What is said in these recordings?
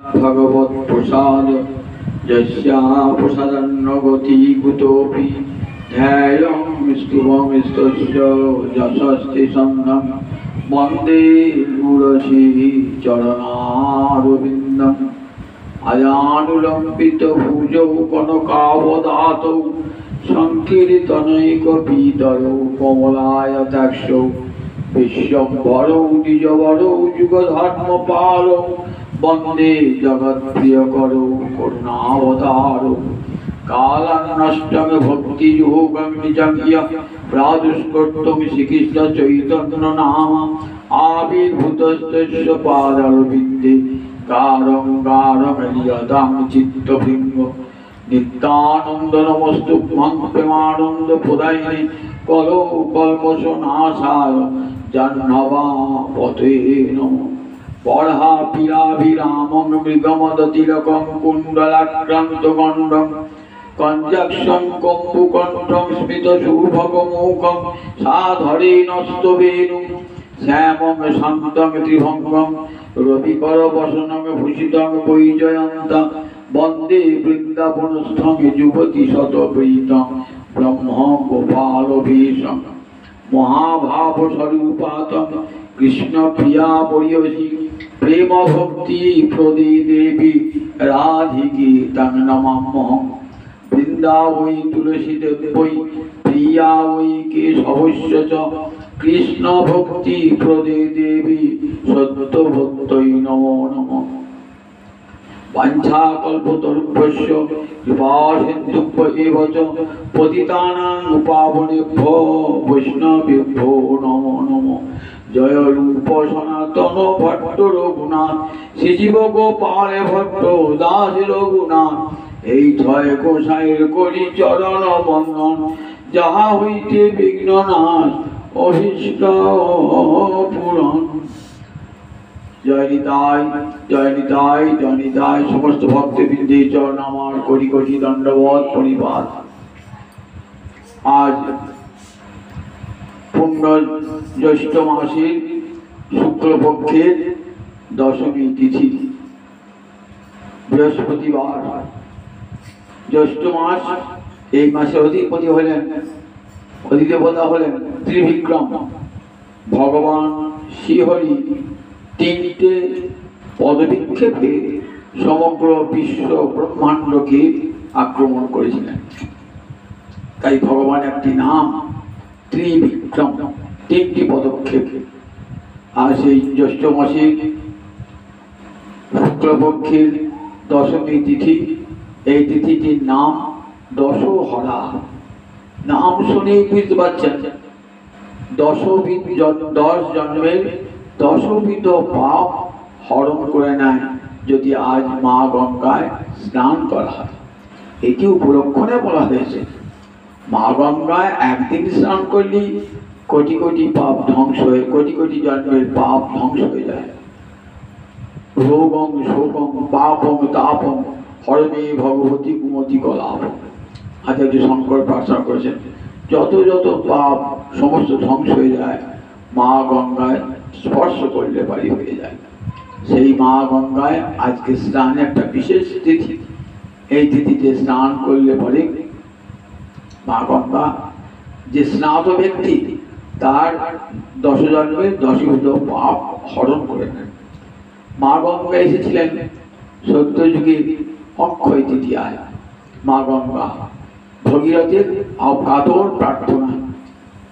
ভগবৎ প্রসাদ যস্যা প্রসাদন্নগতি কুতোপি ধ্যায়ং স্তবং স্তস্য যশস্তি সন্নং বন্দে গুরুশি চরণারবিন্দম আজানুলম্বিত ভুজৌ কনকাবদাতৌ সংকীর্তনৈকপীতরৌ কমলায়তাক্ষৌ বিশ্বম্ভরৌ নিজবরৌ যুগধর্মপালৌ বন্দে জগৎপ্রিয়করৌ করুণাবতারৌ কালান্নষ্টং ভক্তিযোগং নিজং ইয়ঃ প্রাদুষ্কর্তুং শ্রীকৃষ্ণ চৈতন্য নাম আবির্ভূতস্তস্য পাদারবিন্দে গারং গারং নিয়তাং চিত্তভৃঙ্গ নিত্যানন্দ নমস্তুভ্যং প্রেমানন্দ প্রদায়িনে কলৌ কল্মষনাশায় জাহ্নবাপতে নমঃ বর্হাপিরাভিরামং মৃগমদতিলকং কুণ্ডলাক্রান্তগণ্ডং কঞ্জাক্ষং কম্বুকণ্ঠং স্মিতশুভগমুখং সাধরেণস্তবেণু শ্যামং শান্তং ত্রিভঙ্গং রবিকরবসনং ভূষিতং বৈজয়ন্তং বন্দে বৃন্দাবনস্থং যুবতী শতপ্রীতং ব্রহ্ম গোপালভীষং মহাভাবস্বরূপাতং কৃষ্ণ প্রিয়া পরিয়সী প্রেম ভক্তি প্রদে দেবী রাধিকে তং নমাম্যহং বৃন্দাবৈ তুলসী দেবৈ প্রিয়া বৈ কেশবস্য চ কৃষ্ণ ভক্তি প্রদে দেবী সত্যভক্তৈ নমো নমঃ বাঞ্ছাকল্পতরুভ্যশ্চ কৃপাসিন্ধুভ্য এব চ পতিতানাং পাবনেভ্যো বৈষ্ণবেভ্যো নমো নমঃ জয় রূপ সনাতন ভট্ট রঘুনাথ শ্রীজীব গোপাল ভট্ট দাস রঘুনাথ এই ছয় গোসাইয়ের করি চরণ বন্দন যাহা হইতে বিঘ্ন নাশ অভীষ্ট পূরণ। জয় নিতাই জয় নিতাই জয় নিতাই। সমস্ত ভক্তবৃন্দে চরণ আমার কোটি কোটি দণ্ডবত পরিবাদ। আজ পূর্ণ জ্যৈষ্ঠ মাসের শুক্লপক্ষের দশমী তিথি, বৃহস্পতিবার। জ্যৈষ্ঠ মাস, এই মাসে অধিপতি হলেন, অধিদেবতা হলেন ত্রিবিক্রম ভগবান শ্রীহরি। তিনটে পদবিক্ষেপে সমগ্র বিশ্ব ব্রহ্মাণ্ডকে আক্রমণ করেছিলেন। তাই ভগবান একটি নাম ত্রিবিক্রম, তিনটি পদক্ষেপ। আর সেই জ্যৈষ্ঠ মাসে শুক্লপক্ষের দশমী তিথি, এই তিথিটির নাম দশহরা। নাম শুনেই বুঝতে পারছেন, 10 জন্মের 10 পাপ হরণ করে নেয় যদি আজ মা গঙ্গায় স্নান করা হয়। এটি উপলক্ষণে বলা হয়েছে, মা গঙ্গায় একদিন স্নান করলেই কোটি কোটি পাপ ধ্বংস হয়ে, কোটি কোটি জন্মের পাপ ধ্বংস হয়ে যায়। রোগং শোকং পাপং তাপং হরমে ভগবতী কুমতি কলাপং। আচার্য শঙ্কর প্রার্থনা করেছেন, যত যত পাপ সমস্ত ধ্বংস হয়ে যায় মা গঙ্গায় স্পর্শ করলে বাড়ি হয়ে যায়। সেই মা গঙ্গায় আজকে স্নান একটা বিশেষ তিথি। এই তিথিতে স্নান করলে পরে মা গঙ্গা, যে স্নাত ব্যক্তি, তার 10 জন্মের 10 পাপ হরণ করে নেন। মা গঙ্গা এসেছিলেন সত্যযুগে অক্ষয় তৃতীয়ায়। মা গঙ্গা ভগীরথের কাতর প্রার্থনা।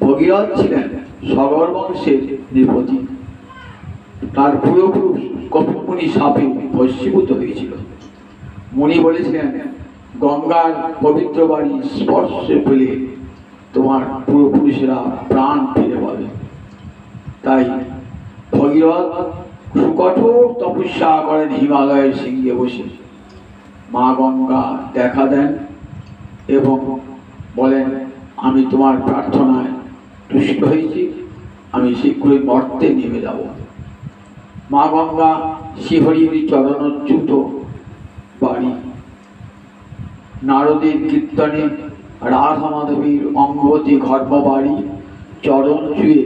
ভগীরথ ছিলেন সগর বংশের নৃপতি। তার পূর্বপুরুষ কপিমুনি সাপে ভস্মীভূত হয়েছিল। মুনি বলেছিলেন, গঙ্গার পবিত্র বাড়ি স্পর্শে পেলে তোমার পূর্বপুরুষেরা প্রাণ ফিরে পাবে। তাই ভগীরথ সুকঠোর তপস্যা করেন হিমালয়ের শৃঙ্গে বসে। মা গঙ্গা দেখা দেন এবং বলেন, আমি তোমার প্রার্থনায় তুষ্ট হয়েছি, আমি শীঘ্রই মর্তে নেমে যাব। মা গঙ্গা শ্রীহরির চরণচ্যুত বাড়ি। নারদের কীর্তনে রাধা মাধবীর অঙ্গবতী ঘর্ম বাড়ি চরণ ছুঁয়ে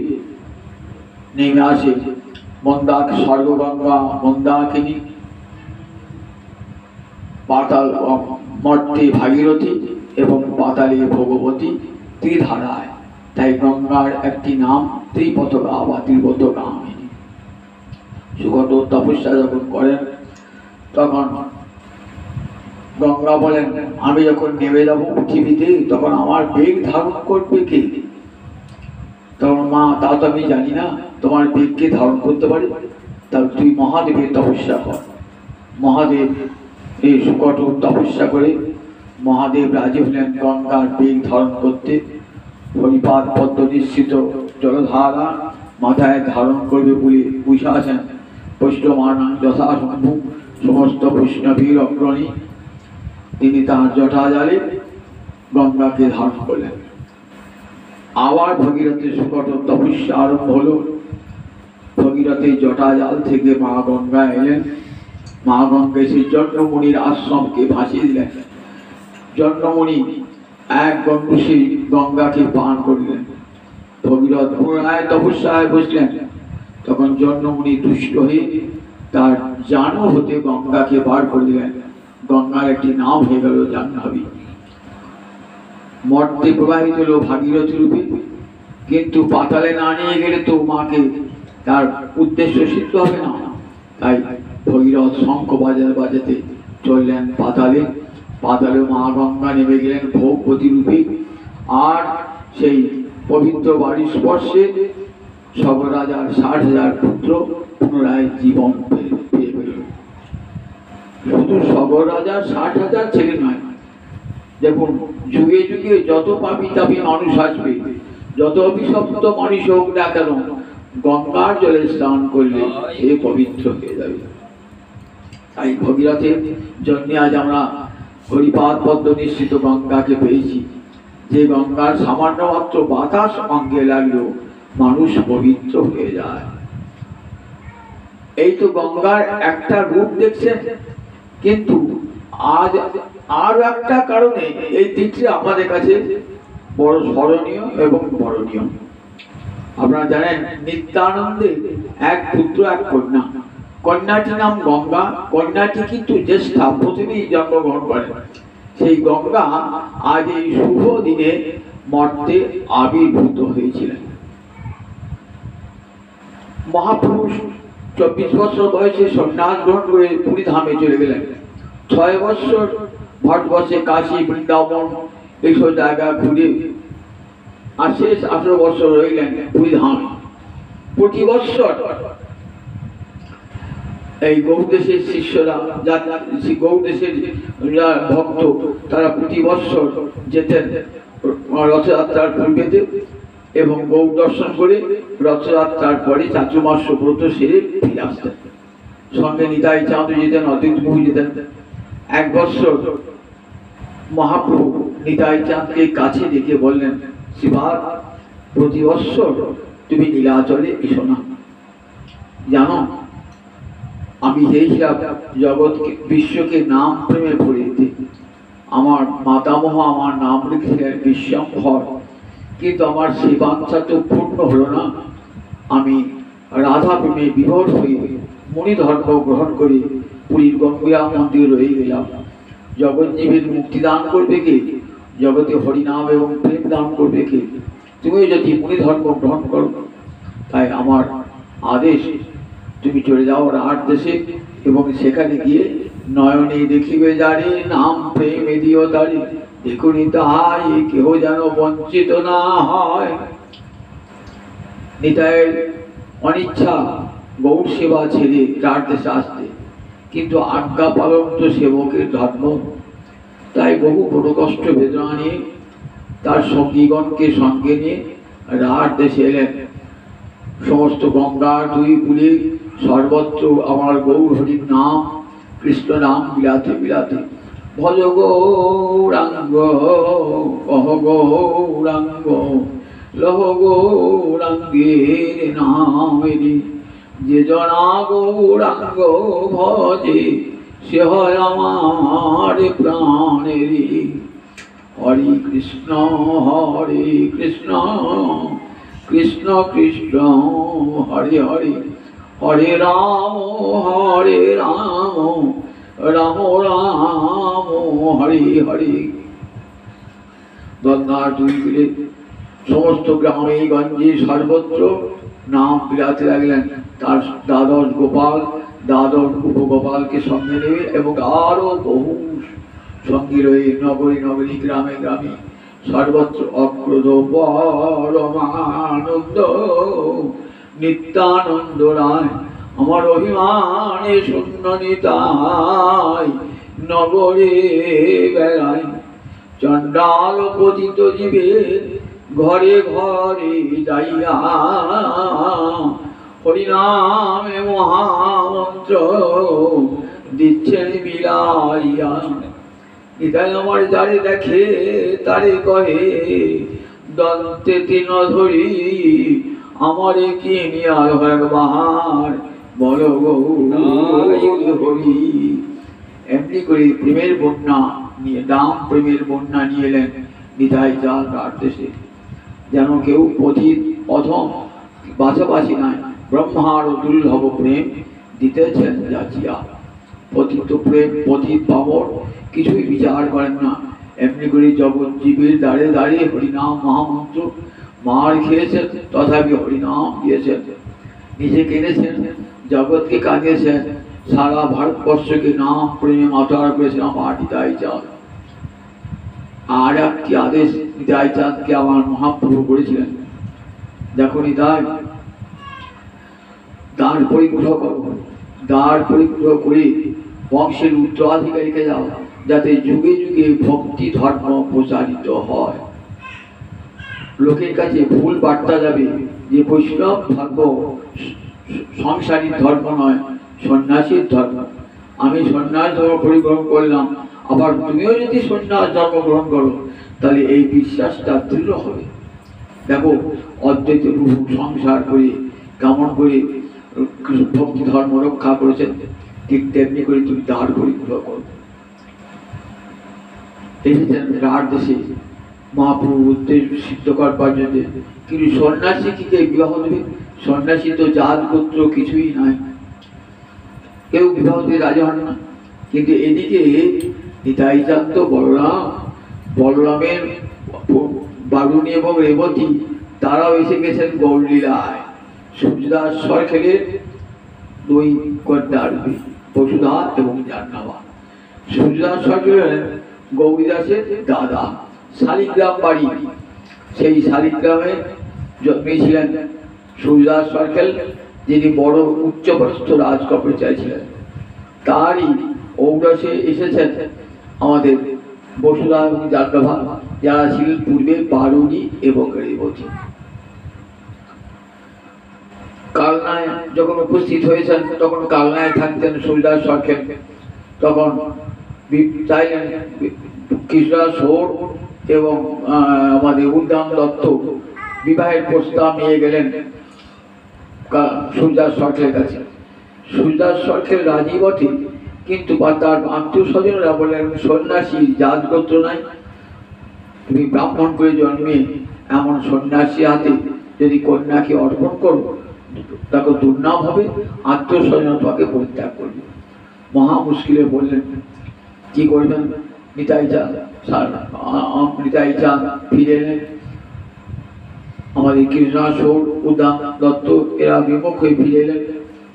নেমে আসে মন্দাক স্বর্গগঙ্গা মন্দাকিনী। পাতাল মর্তে ভাগীরথী এবং পাতালে ভগবতী ত্রিধারায়। তাই গঙ্গার একটি নাম ত্রিপথগা বা ত্রিপথগামিনী। সুগত তপস্যা যখন করেন তখন গঙ্গা বলেন, আমি যখন নেমে যাব পৃথিবীতে তখন আমার বেগ ধারণ করবে কে? তখন মা, তা তো আমি জানি না, তোমার বেগকে ধারণ করতে পারে, তাহলে তুই মহাদেবের তপস্যা কর। মহাদেব এই সুকট তপস্যা করে মহাদেব রাজি হলেন গঙ্গার বেগ ধারণ করতে। হরিপাদ পদ্ম নিশ্চিত জলধারা মাথায় ধারণ করবে বলে বুঝে আছেন বৈষ্ণবানাং যথাসম্ভব সমস্ত বৈষ্ণবীর অগ্রণী। তিনি তার জটা জালে গঙ্গাকে ধারণ করলেন। আবার ভগীরথের সুকট তপস্যা আরম্ভ হল। ভগীরথের জটা জাল থেকে মা গঙ্গা এলেন। মা গঙ্গা এসে জন্মমণির আশ্রমকে ভাসিয়ে দিলেন। জন্মমণি এক গঙ্গুষী গঙ্গাকে পান করলেন। ভগীরথ পুনরায় তপস্যায় বসলেন। তখন জন্মমণি দুষ্ট হয়ে তার জানো হতে গঙ্গাকে বার করে দিলেন। গঙ্গার একটি নাম হয়ে গেল জাহ্নবী। মর্তে প্রবাহিত হলো ভাগীরথী রূপে, কিন্তু পাতালে না নিয়ে গেলে তো মাকে তার উদ্দেশ্য সিদ্ধ হবে না। তাই ভগীরথ শঙ্খ বাজাতে চললেন পাতালে। পাতালে মা গঙ্গা নেমে গেলেন ভোগবতী রূপে। আর সেই পবিত্র বাড়ির স্পর্শে সর্বরাজার 60,000 পুত্র পুনরায় জীবন পেয়ে গেল। শুধু সর্বরাজার 60,000 ছেলে নয়, দেখুন যুগে যুগে যত পাপী তাপী মানুষ আসবে, যত অভিশপ্ত মানুষ হোক না কেন, গঙ্গার জলে স্নান করলে সে পবিত্র হয়ে যাবে। তাই ভগীরথের জন্য আজ আমরা হরিপাদ পদ্ম নিশ্চিত গঙ্গাকে পেয়েছি, যে গঙ্গার সামান্য মাত্র বাতাস অঙ্গে লাগলেও মানুষ পবিত্র হয়ে যায়। এই তো গঙ্গার একটা রূপ দেখছেন, কিন্তু আজ আর একটা কারণে এই তিথি আমাদের কাছে বড় স্মরণীয় এবং বরণীয়। আপনারা জানেন নিত্যানন্দে এক পুত্র এক কন্যা। কন্যাটির নাম গঙ্গা। কন্যাটি কিন্তু জ্যেষ্ঠা, প্রথমেই জন্মগ্রহণ করে। সেই গঙ্গা আজ এই শুভ দিনে মর্তে আবির্ভূত হয়েছিলেন। মহাপুরুষ 24 বছর বয়সে সন্ন্যাস গ্রহণ করে পুরী ধামে চলে গেলেন। 6 বছর ভারতবর্ষে কাশী বৃন্দাবন এইসব জায়গা ঘুরে আর শেষ 18 বছর রইলেন পুরী ধামে। প্রতি বছর এই গৌড়দেশের শিষ্যরা, গৌড়দেশের ভক্ত, তারা প্রতি বছর যেতেন রথযাত্রার পূর্বেতে এবং গৌড় দর্শন করে রথযাত্রার পরে চাতুর্মাস ব্রত সেরে ফিরে আসতেন। সঙ্গে নিতাই চাঁদ যেতেন, অদ্বৈত প্রভু যেতেন। এক বছর মহাপ্রভু নিতাই চাঁদকে কাছে ডেকে বললেন, শিবার প্রতি বছর তুমি নীলাচলে এসো না, জানো আমি এই জগৎকে বিশ্বকে নাম প্রেমে ভরিয়ে দিই। আমার মাতামহ আমার নাম লিখেছিলেন বিশ্বম্ভর, কিন্তু আমার সেই বাঞ্ছা তো পূর্ণ হলো না। আমি রাধা প্রেমে বিভোর হয়ে মুনি ধর্ম গ্রহণ করে পুরীর গঙ্গা মন্দির রয়ে গেলাম। জগৎ জীবের মুক্তি দান করবে কে? জগতে হরিনাম এবং প্রেম দান করবে কে? তুমি যদি মুনি ধর্ম গ্রহণ করো, তাই আমার আদেশ তুমি চলে যাও রাট দেশে এবং সেখানে গিয়ে নয়নে দেখিবে যারে নাম প্রেমে দিও তারে, দেখুনি তাহাই কেহ যেন বঞ্চিত না হয়। নিতাইয়ের অনিচ্ছা গৌর সেবা ছেড়ে রাট দেশে আসতে, কিন্তু আজ্ঞা পালন তো সেবকের ধর্ম। তাই বহু বড় কষ্ট বেদনা নিয়ে তার সঙ্গীগণকে সঙ্গে নিয়ে রাট দেশে এলেন। সমস্ত গঙ্গার দুই কূলে সর্বত্র আমার গৌর হরির নাম, কৃষ্ণ নাম বিলাতে বিলাতে ভজ গৌরাঙ্গ কহ গৌরাঙ্গ লহ গৌরাঙ্গের নামেরি, যে জনা গৌরাঙ্গ ভজে সে হয় আমার প্রাণেরি। হরে কৃষ্ণ কৃষ্ণ কৃষ্ণ হরে হরে, হরে রাম রাম রাম হরে হরে। গঙ্গার দুই তীরে সমস্ত গ্রামে গঞ্জে সর্বত্র নাম বিলাতে লাগলেন। তার দ্বাদশ গোপাল, দ্বাদশ উপগোপালকে সঙ্গে নেবে এবং আরো বহু সঙ্গী রয়ে নগরী নগরী গ্রামে গ্রামে সর্বত্র অক্রোধ পরমানন্দ নিত্যানন্দ রায় আমার অভিমানে শূন্য নিতাই নগরে বেড়ায়। চণ্ডাল পতিত জীবে ঘরে ঘরে যাইয়া হরিনামে মহামন্ত্র দিচ্ছেন বিলাইয়া। নিতাই আমার যারে দেখে তারে কহে দন্তে তিন ধরি আমারে কি নিয়ার হয় বাহার বল হরি। এমনি করে প্রেমের বন্যা নিয়ে দাম প্রেমের বন্যা নিয়ে এলেন নিতাই চাঁদ তার দেশে। যেন কেউ পথিত অধম বাছাবাছি নাই, ব্রহ্মার দুর্লভ প্রেম দিতেছেন যাচিয়া। পতিত প্রেম পথিত পাবর কিছুই বিচার করেন না। এমনি করে জগৎ জীবের দাঁড়ে দাঁড়িয়ে হরিনাম মহামন্ত্র মার খেয়েছেন, তথাপি হরিনাম দিয়েছেন। নিজে কেঁদেছেন, জগৎকে কাঁদিয়েছেন, সারা ভারতবর্ষকে নাম প্রেমে মাতার করেছেন আমার নিতাই চাঁদ। আর একটি আদেশ নিতাই চাঁদকে আমার মহাপ্রভু করেছিলেন, দেখো নিতাই দ্বার পরিগ্রহ করো, দ্বার পরিগ্রহ করে বংশের উত্তরাধিকারীকে যাও, যাতে যুগে যুগে ভক্তি ধর্ম প্রচারিত হয়। লোকের কাছে ভুল বার্তা যাবে যে বৈষ্ণব ধর্ম সংসারী ধর্ম নয়, সন্ন্যাসীর ধর্ম। আমি সন্ন্যাস ধর্ম পরিগ্রহণ করলাম, আবার তুমিও যদি সন্ন্যাস ধর্ম গ্রহণ করো তাহলে এই বিশ্বাসটা দৃঢ় হবে। দেখো অদ্বৈত প্রভু সংসার করে কেমন করে ভক্তি ধর্ম রক্ষা করেছেন, ঠিক তেমনি করে তুমি দ্বার পরিগ্রহ করো। এসেছেন রাঢ় দেশে মহাপ্রভু উদ্দেশ্য সিদ্ধ করবার জন্য। কিন্তু সন্ন্যাসী কি বিবাহ দেবে? সন্ন্যাসী তো জাত গোত্র কিছুই নাই, কেউ বিবাহ দিয়ে রাজি হন না। কিন্তু এদিকে নিতাই চাঁদ তো বলরামের বারুণী এবং রেবতী তারাও এসে গেছেন গৌরলীলায়। সূর্যদাস সরকারের দুই কন্যার বসুধা এবং জাহ্নবী। সূর্যদাস সরকার গৌরীদাসের দাদা, শালিগ্রাম বাড়ি। সেই শালিগ্রামে জন্মেছিলেন সূর্যদাস সরকার, যিনি বড় উচ্চপদস্থ রাজকপে চাইছিলেন। তারই ঔরসে এসেছেন আমাদের বসুধা এবং জাহ্নবী, যারা ছিলেন পূর্বে বারুণী এবং রেবতী। কালনায় যখন উপস্থিত হয়েছেন তখন কালনায় থাকতেন সূর্যদাস সরকার। তখন চাইলেন কৃষ্ণদাস সোর এবং আমাদের উদ্দাম দত্ত বিবাহের প্রস্তাব নিয়ে গেলেন সূর্যদাস সরকারের কাছে। সূর্যদাস সরকার রাজি বটে, কিন্তু তার আত্মীয় স্বজনরা বললেন সন্ন্যাসী জাত গোত্র নাই, তুমি ব্রাহ্মণ করে জন্মে এমন সন্ন্যাসী হাতে যদি কন্যাকে অর্পণ করো তাকে দুর্নাম হবে, আত্মীয় স্বজন তোমাকে পরিত্যাগ করবে। মহা মুশকিলে বললেন কি করবেন। নিতাই চাঁদ ফিরে এলেন। আমাদের কৃষ্ণদাস সোর উদ্দাম দত্ত এরা বিমুখ হয়ে ফিরে এলেন,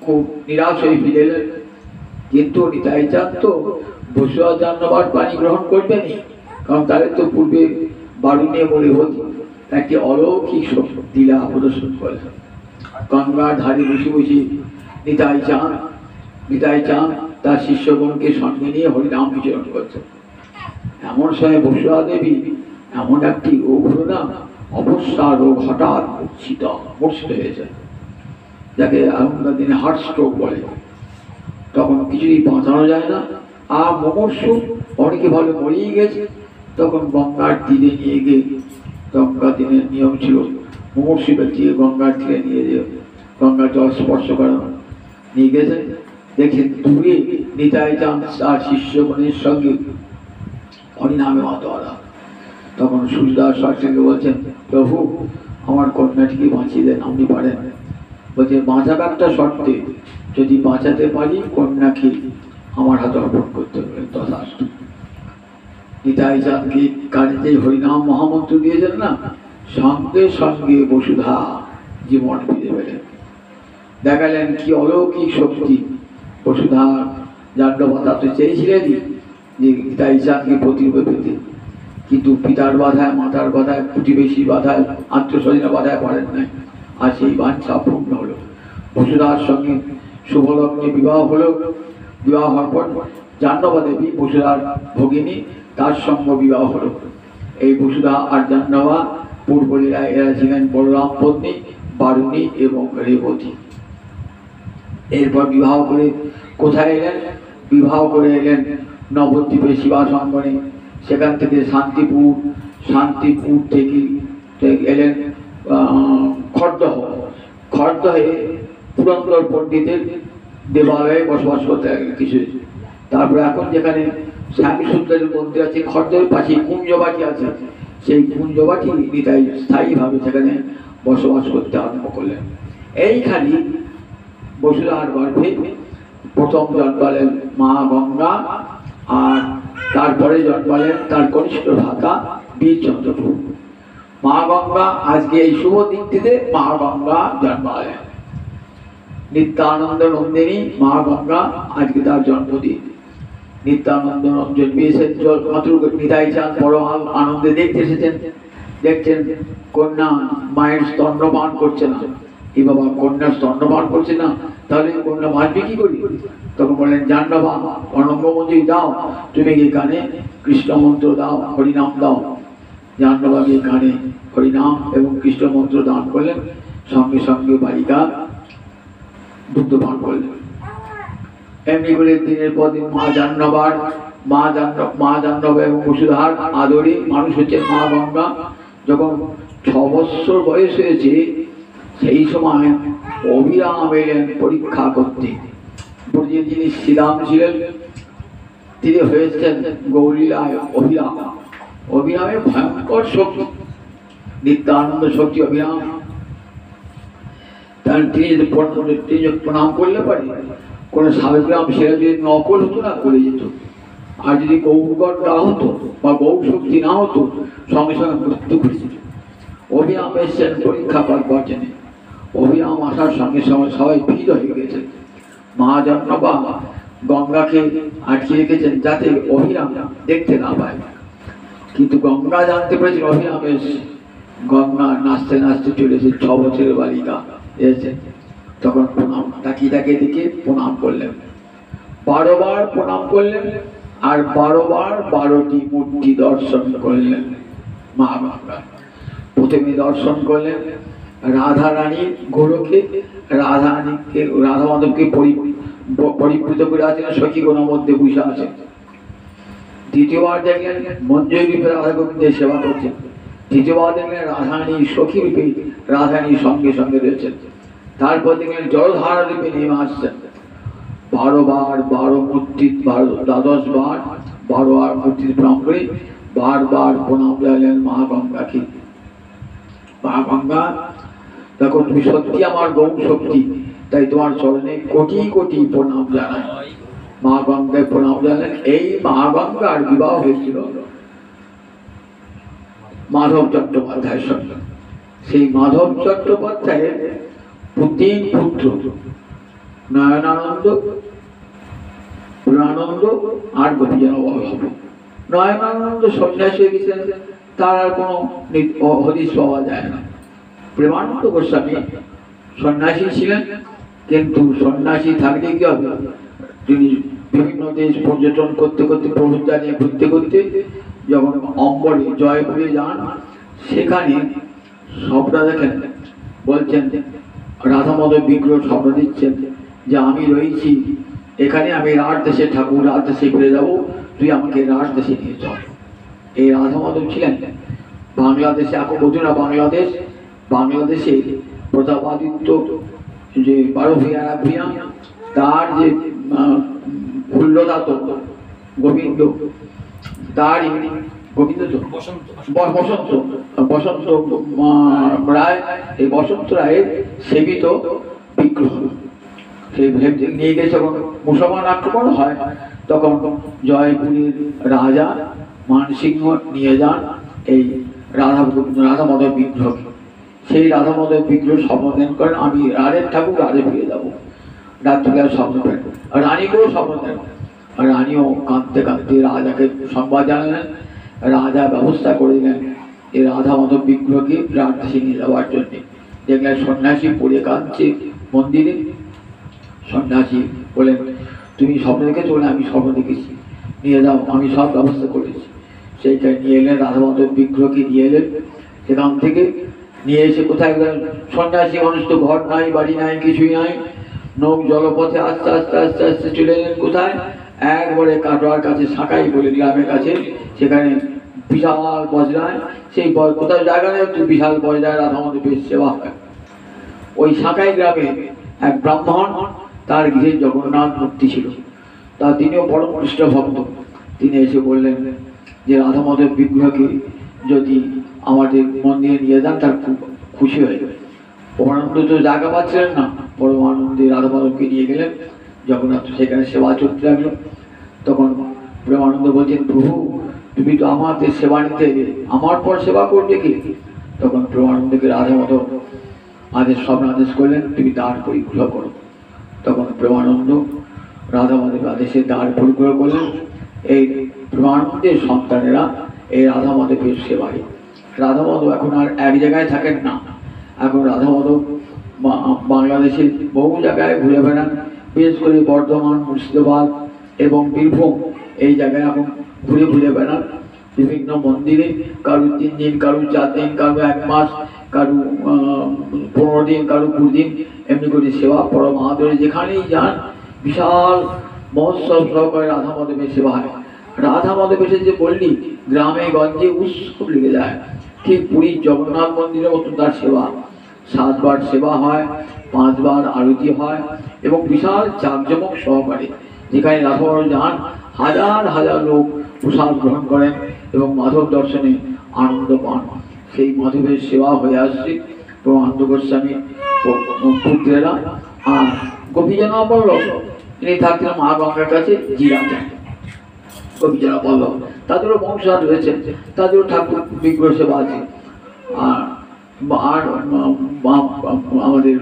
খুব নিরাশ হয়ে ফিরে এলেন। কিন্তু নিতাই চাঁদ তো বসুধা জাহ্নবীর পানি গ্রহণ করবেনি, কারণ তাদের তো পূর্বে বারুণী এবং রেবতী একটি অলৌকিক লীলা প্রদর্শন করেছেন। গঙ্গার ধারে বসে বসে নিতাই চাঁদ তার শিষ্যগণকে সঙ্গে নিয়ে হরিনাম বিচরণ করছেন। এমন সময় বসুধা দেবী এমন একটি রোগ হল না, অবস্থা রোগ হঠাৎ মূর্ছিত হয়েছে, যাকে এখনকার দিনে হার্ট স্ট্রোক বলে। তখন কিছুই বাঁচানো যায় না, আর মুমূর্ষু অনেকে ভালো মরেই গেছে। তখন গঙ্গার তীরে নিয়ে গিয়ে, গঙ্গার দিনের নিয়ম ছিল মুমূর্ষু ব্যক্তিকে গঙ্গার তীরে নিয়ে যেয়ে গঙ্গার জল স্পর্শ করানো। নিয়ে গেছেন, দেখেন দূরে নিতাই চাঁদ তার শিষ্যগণের সঙ্গে হরিনামে মাতোয়ারা। তখন সূর্যদাস সরকারকে বলছেন, প্রভু আমার কন্যাটিকে বাঁচিয়ে দেন, আপনি পারেন। বলছে বাঁচাবে একটা শর্তে, যদি বাঁচাতে পারি কন্যাকে আমার হাতে অর্পণ করতে হবে। তথাস্তু। নিতাই চাঁদকে কানে হরিনাম মহামন্ত্র দিয়েছেন না, সঙ্গে সঙ্গে বসুধা জীবন ফিরে পেলেন। দেখালেন কি অলৌকিক শক্তি। বসুধা জান্ডবতা তো চেয়েছিলেনই যে নিতাই চাঁদকে প্রতিরূপে পেতে, কিন্তু পিতার বাধায়, মাতার বাধায়, প্রতিবেশী বাধায়, আত্মস্বজনের বাধায় পারেন নাই। আর সেই বাঞ্ছা পূর্ণ হলো। বসুধার সঙ্গে শুভলগ্নে বিবাহ হলো। বিবাহ হওয়ার পর জাহ্নবা দেবী বসুধার ভগিনী, তার সঙ্গে বিবাহ হলো। এই বসুধা আর জাহ্নবা পূর্বলীলা, এরা ছিলেন বলরাম পত্নী, বারুণী এবং রেবতী। এরপর বিবাহ করে কোথায় এলেন? বিবাহ করে এলেন নবদ্বীপে শিবাসঙ্গনে। সেখান থেকে শান্তিপুর থেকে এলেন খড়দহ। খড়দহে পুরন্দর পণ্ডিতের দেবালয়ে বসবাস করতে লাগলেন কিছু। তারপরে এখন যেখানে শ্যামসুন্দরের মন্দির আছে, খড়দহের পাশে কুঞ্জবাটি আছে, সেই কুঞ্জবাটি নিতাই স্থায়ীভাবে সেখানে বসবাস করতে আরম্ভ করলেন। এইখানে বসুধার গর্ভে প্রথম জন্মালেন মা গঙ্গা, আর তারপরে জন্মালেন তার কনিষ্ঠ ভ্রাতা বীরচন্দ্রপুর। মা গঙ্গা আজকে এই শুভ দিনটিতে মা গঙ্গা জন্মালেন। নিত্যানন্দ নন্দিনী মা গঙ্গা, আজকে তার জন্মদিন। নিত্যানন্দ জন্মিয়েছেন মাতৃ নিতাই চাঁদ বড় আনন্দে দেখতে এসেছেন। দেখছেন কন্যা মায়ের স্তন্যপান করছে না। এই বাবা, কন্যা স্তন্যপান করছে না, তাহলে কন্যা বাঁচবে কি করি? তখন বললেন, জাহ্নবা অনঙ্গমঞ্জুরি দাও, তুমি এই কানে কৃষ্ণ মন্ত্র দাও, হরিনাম দাও। জাহ্নবাকে কানে হরিনাম এবং কৃষ্ণ মন্ত্র দান করলেন। সঙ্গে সঙ্গে বালিকা দুগ্ধ পান করলেন। এমনি করে দিনের পর দিন মা জাহ্নবা এবং বসুধার আদরে মানুষ হচ্ছেন মা গঙ্গা। যখন 6 বৎসর বয়স হয়েছে, সেই সময় অভিরাম এলেন পরীক্ষা করতে। যিনি শ্রীরাম ছিলেন, তিনি হয়েছেন গৌরীলায় অভিরাম। অভিরামের ভয়ঙ্কর শক্তি, নিত্যানন্দ শক্তি অভিরাম। তিনি প্রণাম করলে পারে, কোন সাবেগ্রাম সেরা যদি নকল হতো না, করে যেত। আর যদি গৌরগণ না হতো বা গৌর শক্তি না হতো, সঙ্গে সঙ্গে মৃত্যু ঘটেছিল। অভিরাম এসছেন পরীক্ষা করবার জন্য। অভিরাম আসার সঙ্গে সঙ্গে সবাই ভিড় হয়ে গেছেন। মা জাহ্নবা গঙ্গাকে আটকে রেখেছেন যাতে অভিরাম দেখতে না পায়। কিন্তু গঙ্গা জানতে পেরেছেন অভিরাম এসছে। গঙ্গা নাচতে নাচতে চলেছে, 6 বছরের বালিকা এসেছেন। তখন প্রণাম, তাকিয়ে দেখে প্রণাম করলেন। 12 বার প্রণাম করলেন, আর 12 বার 12টি মূর্তি দর্শন করলেন মা গঙ্গা। প্রথমে দর্শন করলেন রাধা রানীর গোলকে, রাধা মাধবকে পরিপূত করে আছেন, সখীগণের মধ্যে বসে আছেন। দ্বিতীয়বার দেখলেন মঞ্জুরি রূপে রাধা গোবিন্দের সেবা করছেন। তৃতীয়বার দেখলেন রাধারানী সখী রূপে রাধারানীর সঙ্গে সঙ্গে রয়েছেন। তারপর দেখলেন জলধারা রূপে নেমে আসছেন। 12 বার 12 মূর্তি, 12 বার 12 মূর্তি প্রণাম করে বারবার প্রণাম জানালেন মা গঙ্গাকে। মা গঙ্গা, দেখো তুমি সত্যি আমার গৌর শক্তি, তাই তোমার চরণে কোটি কোটি প্রণাম জানাই। মা গঙ্গায় প্রণাম জানালেন। এই মা গঙ্গার বিবাহ হয়েছিল মাধব চট্টোপাধ্যায়ের সঙ্গে। সেই মাধব চট্টোপাধ্যায়ের 3 পুত্র, নয়নানন্দ, পুরানন্দ আর গোপীজন বল্লভ। নয়নানন্দ সন্ন্যাসী হয়ে গেছেন, তার আর কোনো হদিশ পাওয়া যায় না। প্রেমানন্দ গোস্বামী সন্ন্যাসী ছিলেন, কিন্তু সন্ন্যাসী থাকলে কি হবে? তিনি বিভিন্ন দেশ পর্যটন করতে করতে, প্রভুর জানিয়ে ঘুরতে ঘুরতে যখন অম্বরে জয়পুরে যান, সেখানে স্বপ্ন দেখেন। বলছেন, রাধা মাধব বিগ্রহ স্বপ্ন দিচ্ছেন যে আমি রয়েছি এখানে, আমি রাট দেশে ঠাকুর, রাট দেশে ফিরে যাবো, তুই আমাকে রাট দেশে নিয়ে চল। এই রাধা মাধব ছিলেন বাংলাদেশে, এখন বধুরা বাংলাদেশে প্রতাপাদিত্য যে 12 ভূঁইয়া, তার যে ফুল্লদাত গোবিন্দ, তার গোবিন্দ বসন্ত রায়, এই বসন্ত রায়ের সেবিত বিগ্রহ। সেই নিয়ে গেছে, যখন মুসলমান আক্রমণ হয় তখন জয়পুরের রাজা মানসিংহ নিয়ে যান এই রাধা মাধব বিগ্রহ। সেই রাধা মাধব বিগ্রহ স্বপ্ন করেন আমি রাধের ঠাকুর রাধে ফিরে যাবো। রাত্রিকার স্বপ্ন পেন, রানীকেও স্বপ্ন দেন। রানীও কাঁদতে কাঁদতে রাজাকে সংবাদ জানালেন। রাজা ব্যবস্থা করে দিলেন এই রাধা মাধব বিগ্রহকে রাজদাসী নিয়ে যাওয়ার জন্যে। দেখলেন সন্ন্যাসী পড়ে কাঁদছে মন্দিরে। সন্ন্যাসী বলেন তুমি স্বপ্ন দেখেছো? বলে আমি স্বপ্ন দেখেছি, নিয়ে যাও, আমি সব ব্যবস্থা করেছি। সেইটাই নিয়ে এলেন, রাধা মাধব বিগ্রহকে নিয়ে এলেন। সেখান থেকে নিয়ে এসে কোথায় গেলেন? সন্ন্যাসী মানুষ তো ঘর নাই, বাড়ি নাই, কিছুই নাই। নৌক জলপথে আস্তে আস্তে আস্তে আস্তে চলে এলেন কোথায়? একবারে কাটোয়ার কাছে সাঁকাই বলে গ্রামের কাছে, সেখানে বিশাল বজরায়, সেই কোথায় জায়গা নেই একটু বিশাল বজরায় রাধা মাধবের সেবা হয়। ওই সাঁকাই গ্রামে এক ব্রাহ্মণ, তার গৃহে জগন্নাথ মূর্তি ছিল। তা তিনিও পরম কৃষ্ণ ভক্ত। তিনি এসে বললেন যে রাধা মাধব বিগ্রহকে যদি আমাদের মন্দিরে নিয়ে যান তার খুব খুশি হয়ে যাবে। পরমানন্দ তো জায়গা পাচ্ছিলেন না, পরমানন্দে রাধা মাধবকে নিয়ে গেলেন। জগন্নাথ সেখানে সেবা চলতে লাগলো। তখন প্রেমানন্দ বলছেন প্রভু তুমি তো আমাদের সেবা নিতে এলে, আমার পর সেবা করবে কি? তখন প্রেমানন্দকে রাধা মাধব আদেশ করলেন তুমি দ্বার পরিগ্রহ করো। তখন প্রেমানন্দ রাধা মাধব আদেশে দ্বার পরিগ্রহ করলেন। এই প্রেমানন্দের সন্তানেরা এই রাধা মাধবের সেবায়। রাধা মাধব এখন আর এক জায়গায় থাকেন না, এখন রাধা মাধব বাংলাদেশের বহু জায়গায় ঘুরে বেড়ান। বিশেষ করে বর্ধমান, মুর্শিদাবাদ এবং বীরভূম এই জায়গায় এখন ঘুরে ঘুরে বেড়ান বিভিন্ন মন্দিরে। কারু 3 দিন, কারু 4 দিন, কারু 1 মাস, কারু 15 দিন, কারু 20 দিন, এমনি করে সেবা পরম আদরে যেখানেই যান বিশাল মহোৎসব সহকারে রাধা মাধবের সেবা হয়। রাধা মাধব এসে যে বললি গ্রামে গঞ্জে উৎসব লেগে যায়। ঠিক পুরীর জগন্নাথ মন্দিরের মতো তার সেবা। 7 বার সেবা হয়, 5 বার আরতি হয় এবং বিশাল জাঁকজমক সহকারে। যেখানে রাধা মাধব যান হাজার হাজার লোক প্রসাদ গ্রহণ করেন এবং মাধব দর্শনে আনন্দ পান। সেই মাধবের সেবা হয়ে আসছে প্রেমানন্দ গোস্বামী পুত্রেরা। আর গোপীজনা বল্লভ তিনি থাকতেন মা গঙ্গার কাছে জিরাতে। গোপীজনা বল্লভ তাদেরও বংশাদ রয়েছে, তাদেরও ঠাকুর বিগ্রহ সেবা আছে। আর আমাদের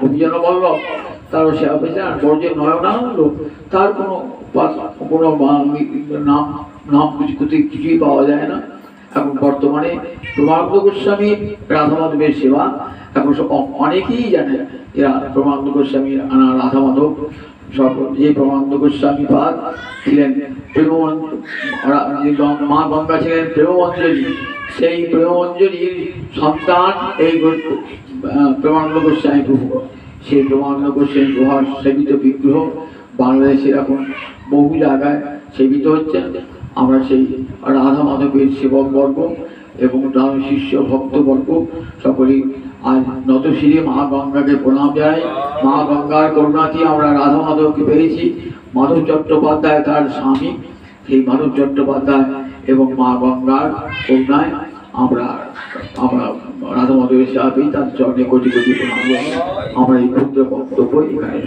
গোপীজনা বল্লভ তারও সেবা পেয়েছে। আর বড় যে নয়নানন্দ তার কোনো নাম কিছুই পাওয়া যায় না। এখন বর্তমানে প্রেমানন্দ গোস্বামী রাধা মাধবের সেবা এখন অনেকেই জানে যে প্রেমানন্দ গোস্বামী রাধা মাধব। যে প্রেমানন্দ গোস্বামী পাদ ছিলেন মা গঙ্গা ছিলেন প্রেমঞ্জলি, সেই প্রেমঞ্জলির সন্তান এই প্রেমানন্দ গোস্বামী প্রভু। সেই প্রেমানন্দ গোস্বামী প্রভার সেবিত বিগ্রহ বাংলাদেশের এখন বহু জায়গায় সেবিত হচ্ছে। আমরা সেই রাধা মাধবের সেবক বর্গ এবং শিষ্য ভক্তবর্গ সকলেই আজ নতশিরে মা গঙ্গাকে প্রণাম জানাই। মা গঙ্গার করুণাতে আমরা রাধা মাধবকে পেয়েছি। মাধব চট্টোপাধ্যায় তার স্বামী, সেই মাধব চট্টোপাধ্যায় এবং মা গঙ্গার করুণায় আমরা রাধা মাধবের সেবা পেয়ে তার চরণে কোটি কোটি প্রণাম জানাই। আমরা এই ক্ষুদ্র বক্তব্য এখানে